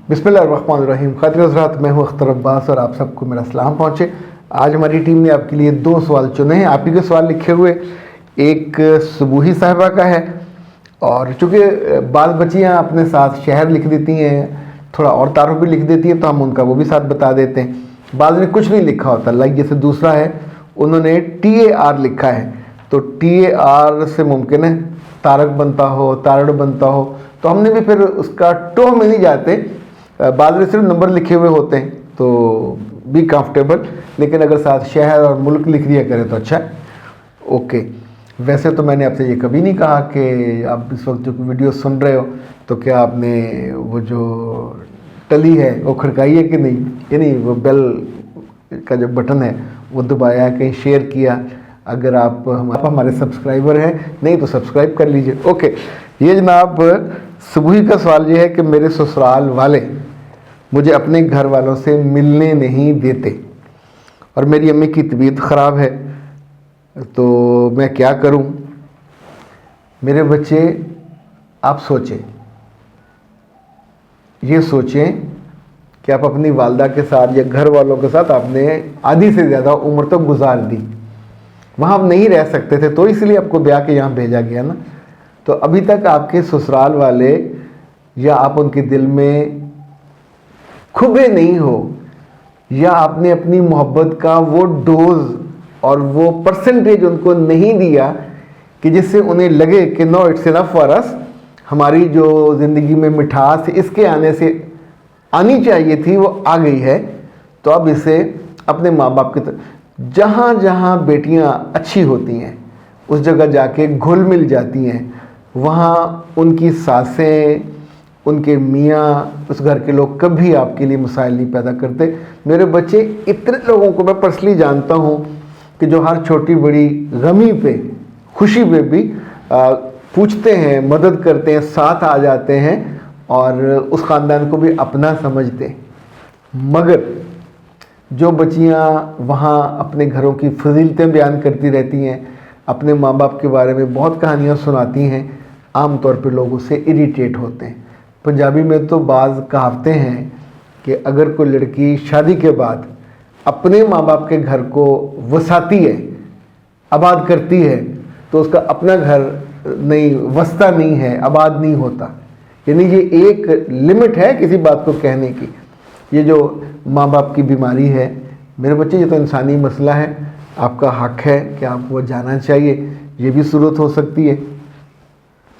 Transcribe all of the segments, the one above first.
बिस्मिल्लाहिर्रहमानिर्रहीम। खातिर हज़रात, मैं हूँ अख्तर अब्बास और आप सबको मेरा सलाम पहुँचे। आज हमारी टीम ने आपके लिए 2 सवाल चुने हैं। आप ही के सवाल लिखे हुए, एक सुबूही साहिबा का है, और चूँकि बाल बच्चियाँ अपने साथ शहर लिख देती हैं, थोड़ा और तारुफ भी लिख देती हैं, तो हम उनका वो भी साथ बता देते हैं। बाद में कुछ नहीं लिखा होता, लाइक जैसे दूसरा है, उन्होंने TAR लिखा है, तो TAR से मुमकिन है तारक बनता हो, तारड़ बनता हो, तो हमने भी फिर उसका टो में नहीं जाते। बाद में सिर्फ नंबर लिखे हुए होते हैं, तो बी कंफर्टेबल, लेकिन अगर साथ शहर और मुल्क लिख दिया करें तो अच्छा है। ओके, वैसे तो मैंने आपसे ये कभी नहीं कहा कि आप इस वक्त जो वीडियो सुन रहे हो तो क्या आपने वो जो टली है वो खड़काई है कि नहीं, यानी वो बेल का जो बटन है वो दबाया, कहीं शेयर किया। अगर आप हमारे सब्सक्राइबर हैं, नहीं तो सब्सक्राइब कर लीजिए। ओके, ये जनाब सुबह का सवाल ये है कि मेरे ससुराल वाले मुझे अपने घर वालों से मिलने नहीं देते और मेरी अम्मी की तबीयत ख़राब है, तो मैं क्या करूं? मेरे बच्चे, आप सोचें, ये सोचें कि आप अपनी वालदा के साथ या घर वालों के साथ आपने आधी से ज़्यादा उम्र तो गुजार दी, वहाँ आप नहीं रह सकते थे, तो इसलिए आपको ब्याह के यहाँ भेजा गया ना। तो अभी तक आपके ससुराल वाले या आप उनके दिल में खुबे नहीं हो, या आपने अपनी मोहब्बत का वो डोज और वो परसेंटेज उनको नहीं दिया कि जिससे उन्हें लगे कि no it's enough for us, हमारी जो ज़िंदगी में मिठास इसके आने से आनी चाहिए थी वो आ गई है। तो अब इसे अपने माँ बाप की तरफ, जहाँ जहाँ बेटियाँ अच्छी होती हैं उस जगह जाके घुल मिल जाती हैं, वहाँ उनकी सासें, उनके मियाँ, उस घर के लोग कभी आपके लिए मसाइल नहीं पैदा करते। मेरे बच्चे, इतने लोगों को मैं पर्सनली जानता हूँ कि जो हर छोटी बड़ी गमी पे, खुशी पे भी पूछते हैं, मदद करते हैं, साथ आ जाते हैं और उस ख़ानदान को भी अपना समझते हैं। मगर जो बच्चियाँ वहाँ अपने घरों की फजीलतें बयान करती रहती हैं, अपने माँ बाप के बारे में बहुत कहानियाँ सुनाती हैं, आम तौर पे लोग उससे इरिटेट होते हैं। पंजाबी में तो बाज़ कहावतें हैं कि अगर कोई लड़की शादी के बाद अपने माँ बाप के घर को वसाती है, आबाद करती है, तो उसका अपना घर नहीं, वसता नहीं है, आबाद नहीं होता। यानी ये एक लिमिट है किसी बात को कहने की। ये जो माँ बाप की बीमारी है, मेरे बच्चे, ये तो इंसानी मसला है, आपका हक है कि आपको जाना चाहिए। ये भी सूरत हो सकती है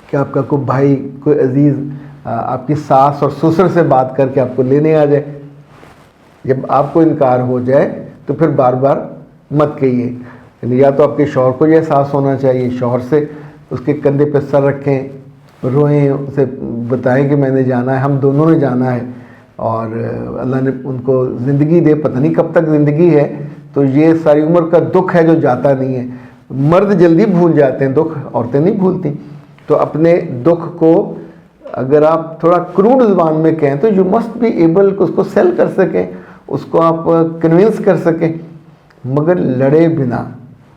कि आपका कोई भाई, कोई अजीज़ आपकी सास और ससुर से बात करके आपको लेने आ जाए। जब आपको इनकार हो जाए तो फिर बार बार मत कहिए। या तो आपके शौहर को यह एहसास होना चाहिए, शौहर से उसके कंधे पर सर रखें, रोएं, उसे बताएं कि मैंने जाना है, हम दोनों ने जाना है, और अल्लाह ने उनको ज़िंदगी दे, पता नहीं कब तक ज़िंदगी है, तो ये सारी उम्र का दुख है जो जाता नहीं है। मर्द जल्दी भूल जाते हैं दुख, औरतें नहीं भूलती। तो अपने दुख को अगर आप थोड़ा क्रूड ज़बान में कहें तो यू मस्ट बी एबल कि उसको सेल कर सकें, उसको आप कन्विंस कर सकें, मगर लड़े बिना,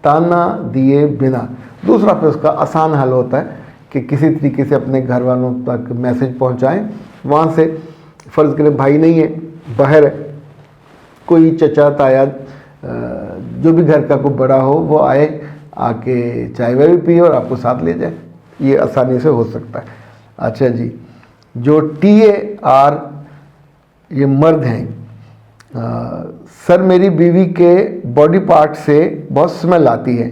ताना दिए बिना। दूसरा फिर उसका आसान हल होता है कि किसी तरीके से अपने घर वालों तक मैसेज पहुंचाएं। वहाँ से फ़र्ज़ करें भाई नहीं है, बाहर है, कोई चचा ताया जो भी घर का कोई बड़ा हो, वो आए, आके चाय वाय भी पिए और आपको साथ ले जाए। ये आसानी से हो सकता है। अच्छा जी, जो TAR ये मर्द हैं, सर मेरी बीवी के बॉडी पार्ट से बहुत स्मेल आती है,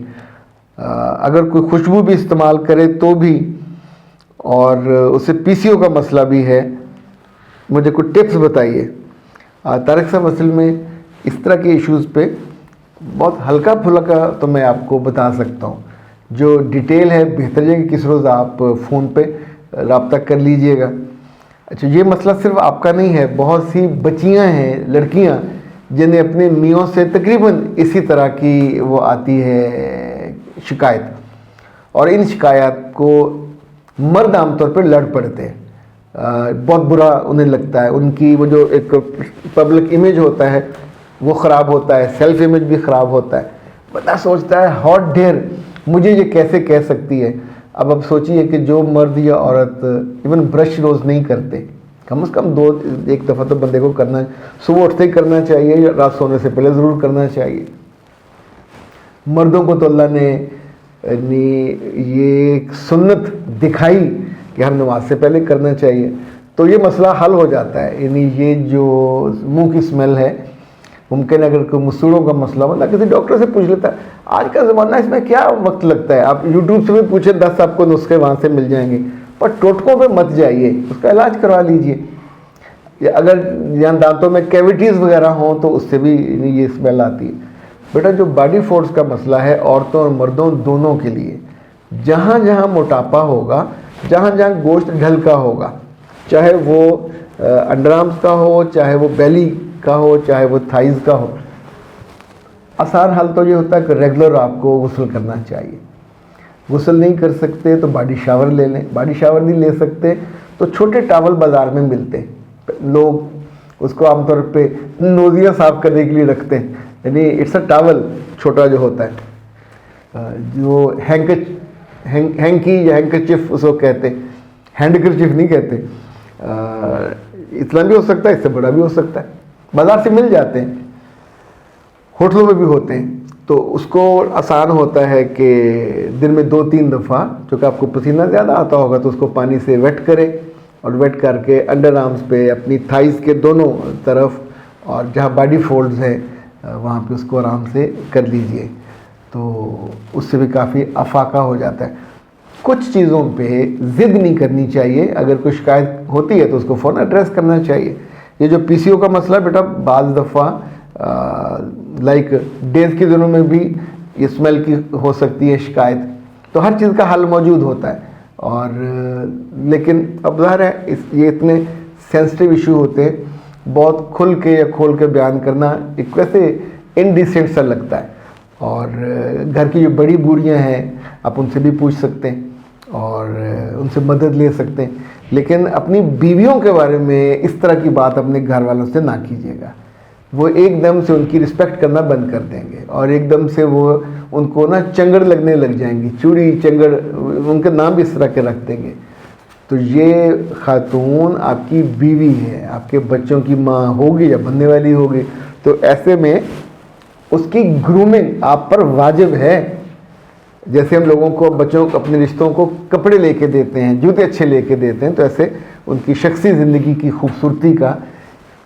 अगर कोई खुशबू भी इस्तेमाल करे तो भी, और उसे PCO का मसला भी है, मुझे कुछ टिप्स बताइए। तारिक साहब, असल में इस तरह के इश्यूज़ पे बहुत हल्का फुल्का तो मैं आपको बता सकता हूँ। जो डिटेल है बेहतर है कि किस रोज़ आप फ़ोन पे रब्ता कर लीजिएगा। अच्छा, ये मसला सिर्फ आपका नहीं है, बहुत सी बच्चियां हैं, लड़कियां, जिन्हें अपने मियों से तकरीबन इसी तरह की वो आती है शिकायत, और इन शिकायत को मर्द आमतौर पर लड़ पड़ते हैं। बहुत बुरा उन्हें लगता है, उनकी वो जो एक पब्लिक इमेज होता है वो ख़राब होता है, सेल्फ इमेज भी ख़राब होता है। बंदा सोचता है हॉट डेयर, मुझे ये कैसे कह सकती है। अब सोचिए कि जो मर्द या औरत इवन ब्रश रोज़ नहीं करते, کم از کم ایک دفعہ تو بندے کو کرنا، صبح اٹھتے ہی کرنا چاہیے یا رات سونے سے پہلے ضرور کرنا چاہیے۔ مردوں کو تو اللہ نے یہ ایک سنت دکھائی کہ ہم نماز سے پہلے کرنا چاہیے، تو یہ مسئلہ حل ہو جاتا ہے۔ یعنی یہ جو منہ کی اسمیل ہے، ممکن اگر کوئی مسوڑوں کا مسئلہ ہو نہ کسی ڈاکٹر سے پوچھ لیتا ہے۔ آج کا زمانہ اس میں کیا وقت لگتا ہے، آپ یوٹیوب سے بھی پوچھیں 10 آپ کو نسخے وہاں سے مل جائیں گے، پر ٹوٹکوں پہ مت جائیے، اس کا علاج کروا لیجئے۔ یا اگر یہاں دانتوں میں کیویٹیز وغیرہ ہوں تو اس سے بھی یہ اسمیل آتی ہے۔ بیٹا جو باڈی فورس کا مسئلہ ہے عورتوں اور مردوں دونوں کے لیے، جہاں جہاں موٹاپا ہوگا، جہاں جہاں گوشت ڈھلکا ہوگا، چاہے وہ انڈر آرمز کا ہو، چاہے وہ بیلی کا ہو، چاہے وہ تھائز کا ہو، آسان حل تو یہ ہوتا ہے کہ ریگولر آپ کو غسل کرنا چاہیے۔ غسل نہیں کر سکتے تو باڈی شاور لے لیں، باڈی شاور نہیں لے سکتے تو چھوٹے ٹاول بازار میں ملتے ہیں، لوگ اس کو عام طور پہ نوزیاں صاف کرنے کے لیے رکھتے ہیں، یعنی اٹس اے ٹاول چھوٹا جو ہوتا ہے، جو ہینکی یا ہینکرچیف اس کو کہتے ہیں، ہینڈ کرچیف نہیں کہتے۔ اتنا بھی ہو سکتا ہے، اس سے بڑا بھی ہو سکتا ہے، بازار سے مل جاتے ہیں، ہوٹلوں میں بھی ہوتے ہیں۔ تو اس کو آسان ہوتا ہے کہ دن میں 2-3 دفعہ، چونکہ آپ کو پسینہ زیادہ آتا ہوگا تو اس کو پانی سے ویٹ کریں، اور ویٹ کر کے انڈر آرمز پہ، اپنی تھائز کے دونوں طرف، اور جہاں باڈی فولڈز ہیں وہاں پہ اس کو آرام سے کر لیجئے، تو اس سے بھی کافی افاقہ ہو جاتا ہے۔ کچھ چیزوں پہ ضد نہیں کرنی چاہیے، اگر کوئی شکایت ہوتی ہے تو اس کو فوراً ایڈریس کرنا چاہیے۔ یہ جو پی سی او کا مسئلہ بیٹا بعض دفعہ لائک ڈیز کے دنوں میں بھی یہ اسمیل کی ہو سکتی ہے شکایت، تو ہر چیز کا حل موجود ہوتا ہے، اور لیکن اب ظاہر ہے یہ اتنے سینسٹیو ایشو ہوتے ہیں، بہت کھل کے یا کھول کے بیان کرنا ایک ویسے انڈیسنٹ سا لگتا ہے۔ اور گھر کی جو بڑی بوڑھیاں ہیں آپ ان سے بھی پوچھ سکتے ہیں اور ان سے مدد لے سکتے ہیں، لیکن اپنی بیویوں کے بارے میں اس طرح کی بات اپنے گھر والوں سے نہ کیجیے گا۔ وہ ایک دم سے ان کی رسپیکٹ کرنا بند کر دیں گے، اور ایک دم سے وہ ان کو نا چنگڑ لگنے لگ جائیں گی، چوڑی چنگڑ، ان کے نام بھی اس طرح کے رکھ دیں گے۔ تو یہ خاتون آپ کی بیوی ہے، آپ کے بچوں کی ماں ہوگی یا بننے والی ہوگی، تو ایسے میں اس کی گرومنگ آپ پر واجب ہے۔ جیسے ہم لوگوں کو بچوں کو اپنے رشتوں کو کپڑے لے کے دیتے ہیں، جوتے اچھے لے کے دیتے ہیں، تو ایسے ان کی شخصی زندگی کی خوبصورتی کا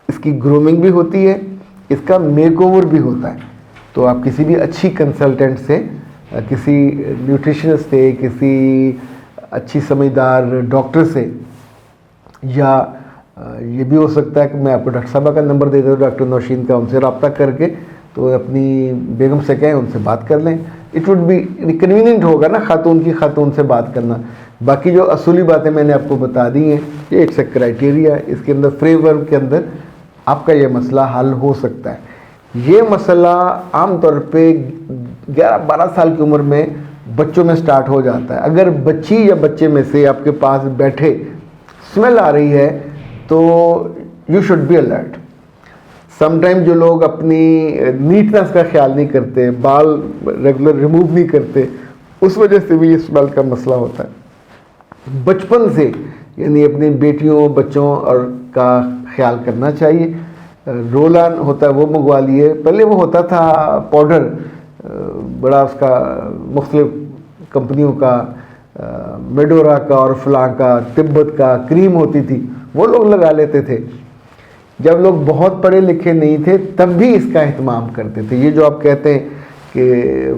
اس کی گرومنگ بھی ہوتی ہے، اس کا میک اوور بھی ہوتا ہے۔ تو آپ کسی بھی اچھی کنسلٹنٹ سے، کسی نیوٹریشنسٹ سے، کسی اچھی سمجھدار ڈاکٹر سے، یا یہ بھی ہو سکتا ہے کہ میں آپ کو ڈاکٹر صاحبہ کا نمبر دے دوں، ڈاکٹر نوشین کا، ان سے رابطہ کر کے تو اپنی بیگم سے کہیں ان سے بات کر لیں۔ اٹ وڈ بی کنوینئنٹ ہوگا نا خاتون کی خاتون سے بات کرنا۔ باقی جو اصولی باتیں میں نے آپ کو بتا دی ہیں، یہ ایک کرائٹیریا ہے، اس کے اندر فریم ورک کے اندر آپ کا یہ مسئلہ حل ہو سکتا ہے۔ یہ مسئلہ عام طور پہ 11-12 سال کی عمر میں بچوں میں سٹارٹ ہو جاتا ہے۔ اگر بچی یا بچے میں سے آپ کے پاس بیٹھے اسمیل آ رہی ہے تو you should be alert. Some time جو لوگ اپنی نیٹنس کا خیال نہیں کرتے، بال ریگولر ریموو نہیں کرتے، اس وجہ سے بھی یہ اسمیل کا مسئلہ ہوتا ہے۔ بچپن سے یعنی اپنی بیٹیوں بچوں اور کا خیال کرنا چاہیے۔ رول آن ہوتا ہے وہ منگوا لیے، پہلے وہ ہوتا تھا پاؤڈر، بڑا اس کا مختلف کمپنیوں کا، میڈورا کا اور فلاں کا، تبت کا کریم ہوتی تھی، وہ لوگ لگا لیتے تھے۔ جب لوگ بہت پڑھے لکھے نہیں تھے تب بھی اس کا اہتمام کرتے تھے۔ یہ جو آپ کہتے ہیں کہ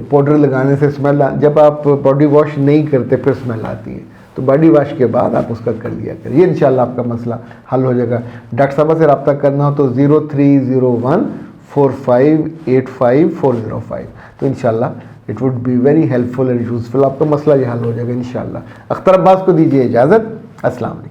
پاؤڈر لگانے سے اسمیل، جب آپ باڈی واش نہیں کرتے پھر اسمیل آتی ہے، تو باڈی واش کے بعد آپ اس کا کر لیا کریں، یہ انشاءاللہ آپ کا مسئلہ حل ہو جائے گا۔ ڈاکٹر صاحبہ سے رابطہ کرنا ہو تو 0301458405، تو انشاءاللہ it would be very helpful and useful, آپ کا مسئلہ یہ حل ہو جائے گا انشاءاللہ۔ اختر عباس کو دیجیے اجازت، السلام علیکم۔